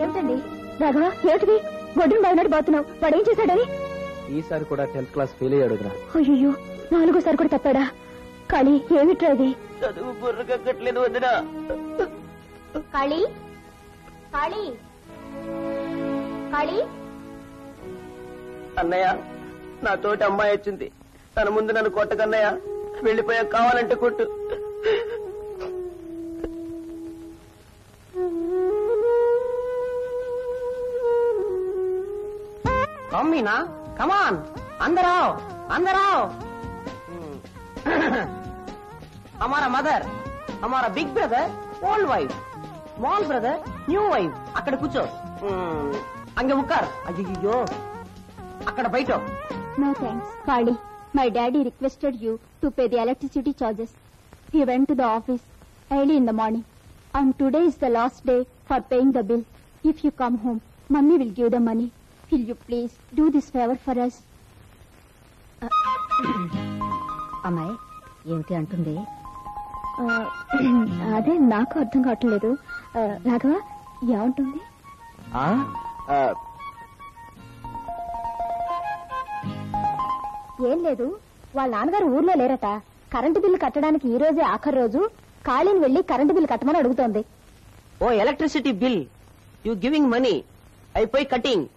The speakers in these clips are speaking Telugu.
ఏమిటండి రాఘవ, ఏమిటిది గొడ్డును బాగున్నాడు బాగుతున్నావు? వాడు ఏం చేశాడని? ఈసారి కూడా 10th క్లాస్ ఫెయిల్ అయ్యాడు. అయ్యో, 4వ కూడా తప్పాడా? కాళీ, ఏమిట్రా ఇది? చదువు బుర్రకట్టలేదు వదినా. కాళీ, కాళీ, కాళీ. అన్నయ్య, నా తోటి అమ్మాయి వచ్చింది. తన ముందు నన్ను కొట్టకన్నయ్య. వెళ్ళిపోయా, కావాలంటే కొట్టు. మీనా, కమాన్, అందరావ్ అందరావ్. हमारा मदर, हमारा big brother, old wife, small brother, new wife. అక్కడ కూర్చో. అంగే ఉక్కార్. అయ్యో, అక్కడ బయట. No thanks, Kali. My daddy requested you to pay the electricity charges. He went to the office early in the morning, and today is the last day for paying the bill. If you come home, Mummy will give the money. Will you please do this favor for us? అమ్మాయి ఏమిటి అంటుంది? అదే నాకు అర్థం కావట్లేదు. రాఘవ, ఏమంటుంది? ఏం లేదు, వాళ్ళ నాన్నగారు ఊర్లో లేరట. కరెంటు బిల్లు కట్టడానికి ఈ రోజే ఆఖరి రోజు. ఖాళీని వెళ్లి కరెంటు బిల్లు కట్టమని అడుగుతోంది. Oh electricity bill, you giving money, అయిపోయి కటింగ్.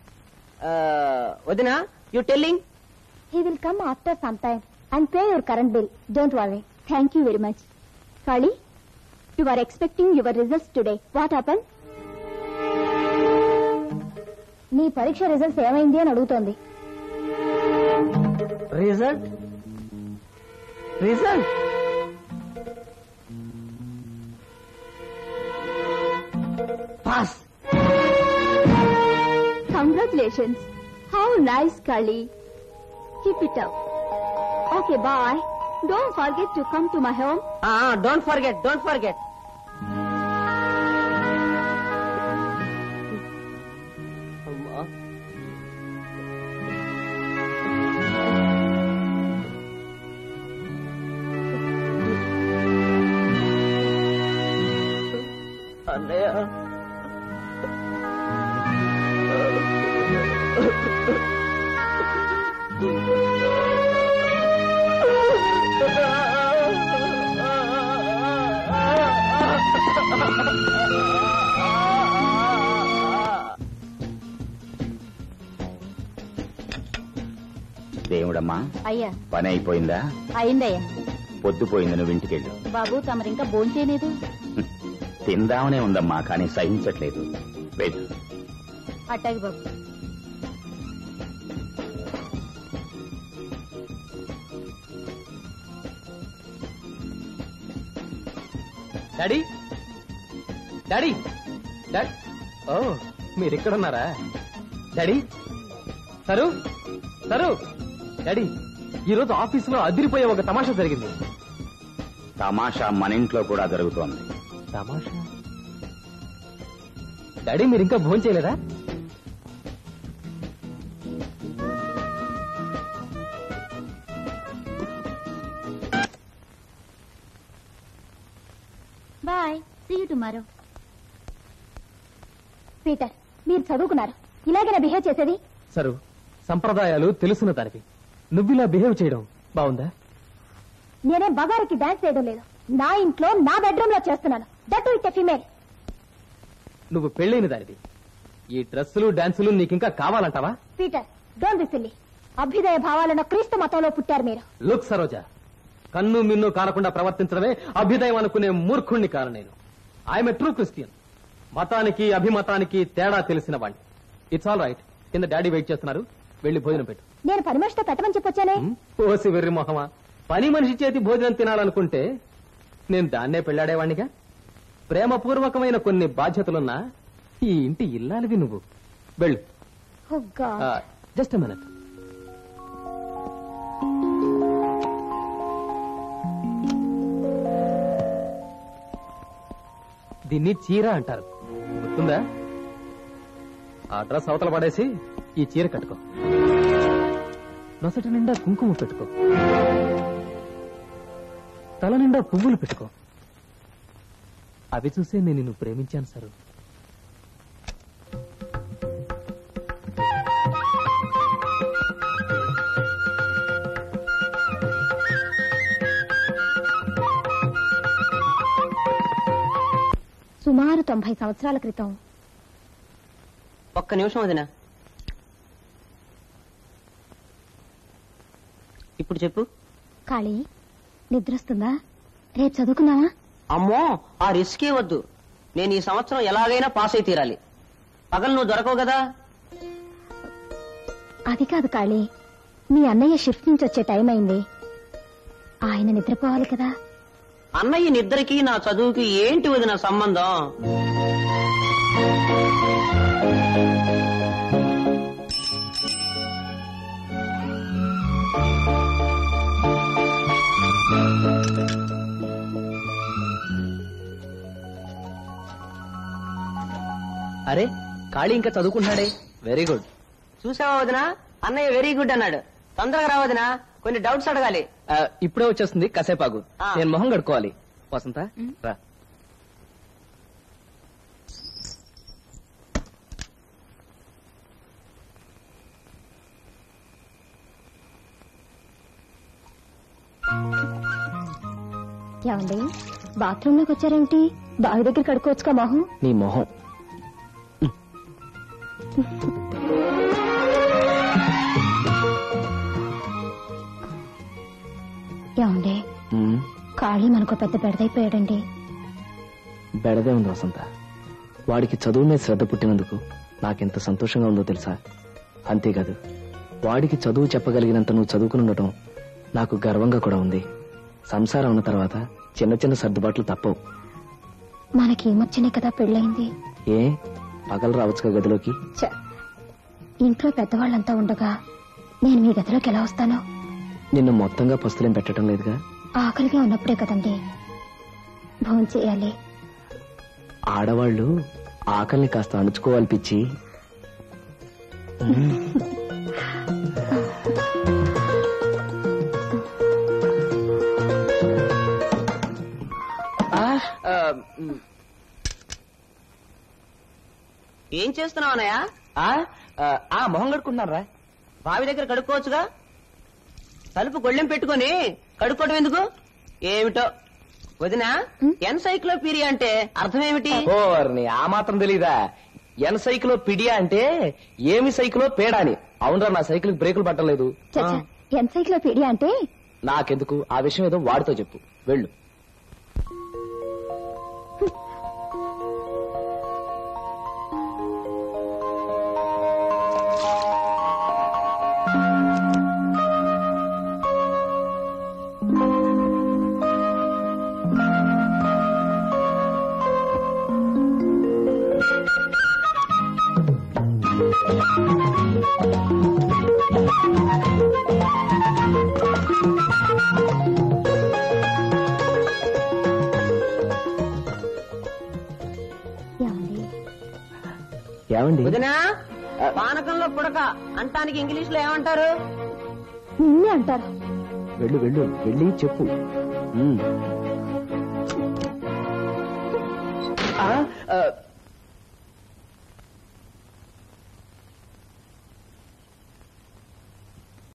వదినా, you telling? He will come after some time and pay your current bill. Don't worry. Thank you very much. Kali, you are expecting your results today. What happened? నీ పరీక్ష రిజల్ట్స్ ఏమైంది అని అడుగుతోంది. Result result pass. Congratulations. How nice, Kali. Keep it up. Okay, bye. Don't forget to come to my home. Don't forget, don't forget. అన్నయ్య, దేవుడమ్మా, అయ్యా, పని అయిపోయిందా? అయిందయ్యా. పొద్దుపోయింది, నువ్వు ఇంటికెళ్ళు. బాబు, తమరింకా భోంచేయలేదు? తిందామనే ఉందమ్మా, కానీ సహించట్లేదు. వెళ్ళు. అట్టాగి బాబు. Daddy, daddy, daddy. ఓ, మీరు ఎక్కడున్నారా? Daddy, sir sir. డాడీ, ఈరోజు ఆఫీసులో అదిరిపోయే ఒక తమాషా జరిగింది. తమాషా మన ఇంట్లో కూడా జరుగుతోంది. తమాషా? డాడీ, మీరు ఇంకా భోజనం చేయలేదా? Bye, see you tomorrow. Peter, మీరు చదువుకున్నారు, ఇలాగైనా బిహేవ్ చేసేది? సరు, సంప్రదాయాలు తెలుసున్న దానికి నువ్విలా బిహేవ్ చేయడం బాగుందా? నేనేం బగారికి డాన్స్ చేయడం లేదు. నా ఇంట్లో, నా బెడ్రూమ్ లో చేస్తున్నాను. That with a female. నువ్వు పెళ్ళైన దానివి. ఈ డ్రెస్సులు డాన్సులు నీకింకా కావాలంటావా? Peter, don't be silly. అభ్యుదయ భావాలను క్రీస్తు మతంలో పుట్టారు మీరు. లుక్ సరోజా, కన్ను మిన్ను కానకుండా ప్రవర్తించడమే అభ్యుదయం అనుకునే మూర్ఖుణ్ణి కాను నేను. I'm a true Christian. మతానికి అభిమతానికి తేడా తెలిసిన వాణ్ణి. It's all right. కింద డాడీ వెయిట్ చేస్తున్నారు, వెళ్లి భోజనం పెట్టు. నేను పని మనిషితో పెట్టమని చెప్పొచ్చానే. ఓసి వెర్రి మొహమా, పని మనిషి చేతి భోజనం తినాలనుకుంటే నేను దాన్నే పెళ్లాడేవాణ్ణిగా. ప్రేమపూర్వకమైన కొన్ని బాధ్యతలున్నా ఈ ఇంటి ఇల్లాలివి నువ్వు. వెళ్ళు. Just a minute. దీన్ని చీర అంటారు, గుర్తుందా? ఆ డ్రెస్ అవతల పడేసి ఈ చీర కట్టుకో, నొసటి నిండా కుంకుమ పెట్టుకో, తల నిండా పువ్వులు పెట్టుకో. అవి చూసే నేను నిన్ను ప్రేమించాను సరు. సుమారు 90 సంవత్సరాల క్రితం. ఒక్క నిమిషం వదినా. ఇప్పుడు చెప్పు. కాళీ, నిద్రొస్తుందా? రేపు చదువుకున్నావా? అమ్మో, ఆ రిస్కే వద్దు. నేను ఈ సంవత్సరం ఎలాగైనా పాస్ అయి తీరాలి. పగలు నువ్వు దొరకవు కదా. అది కాదు కాళీ, మీ అన్నయ్య షిఫ్ట్ నుంచి వచ్చే టైం అయింది. ఆయన నిద్రపోవాలి కదా. అన్నయ్య నిద్రకి నా చదువుకి ఏంటి వదిన సంబంధం? అరే, ఖాళీ ఇంకా చదువుకుంటున్నాడే. Very good. చూసావా వదినా, అన్నయ్య వెరీ గుడ్ అన్నాడు. తొందరగా రా వదినా, కొన్ని డౌట్స్ అడగాలి. ఇప్పుడే వచ్చేస్తుంది, కాసేపాగు. నేను మొహం కడుక్కోవాలి. వసంత రా. ఏమండి, బాత్రూమ్ లోకి వచ్చారేమిటి? బావి దగ్గర కడుక్కోవచ్చుగా మొహం. నీ మొహం. ఏమండి, ఖాళీ మనకు పెద్ద బెడదైపోయాడండి. బెడదే ఉంది వసంత. వాడికి చదువు మీద శ్రద్ధ పుట్టినందుకు నాకెంత సంతోషంగా ఉందో తెలుసా? అంతేకాదు, వాడికి చదువు చెప్పగలిగినంత నువ్వు చదువుకుని ఉండటం నాకు గర్వంగా కూడా ఉంది. సంసారం ఉన్న తర్వాత చిన్న చిన్న సర్దుబాట్లు తప్పవు. మనకేమొచ్చినాయి కదా పెళ్ళయింది. ఏ పగలు రావచ్చుగా గదిలోకి? ఇంట్లో పెద్దవాళ్ళంతా ఉండగా నేను మీ గదిలోకి ఎలా వస్తాను? నిన్ను మొత్తంగా పస్తులేం పెట్టడం లేదుగా. ఆకలిగా ఉన్నప్పుడే కదండి భోంచేయాలి. ఆడవాళ్లు ఆకలిని కాస్త అణుచుకోవాలి పిచ్చి. ఏం చేస్తున్నావు అన్నయ్య? మొహం కడుకుంటున్నాను రా. బావి దగ్గర కడుక్కోవచ్చుగా. తలుపు గొళ్ళెం పెట్టుకుని కడుక్కోవడం ఎందుకు? ఏమిటో వదినా, ఎన్సైక్లోపీడియా అంటే అర్థమేమిటి? ఆ మాత్రం తెలీదా? ఎన్సైక్లోపీడియా అంటే ఏమి సైకిలో పేడా అని. అవునరా, నా సైకిల్ బ్రేకులు పట్టలేదు. ఎన్సైక్లోపీడియా అంటే నాకెందుకు? ఆ విషయం ఏదో వాడితో చెప్పు. వెళ్ళు. ఏమండి వదినా, పానకంలో పుడక అంటానికి ఇంగ్లీష్ లో ఏమంటారు? నిన్నే అంటారు. వెళ్ళు వెళ్ళు, వెళ్ళి చెప్పు.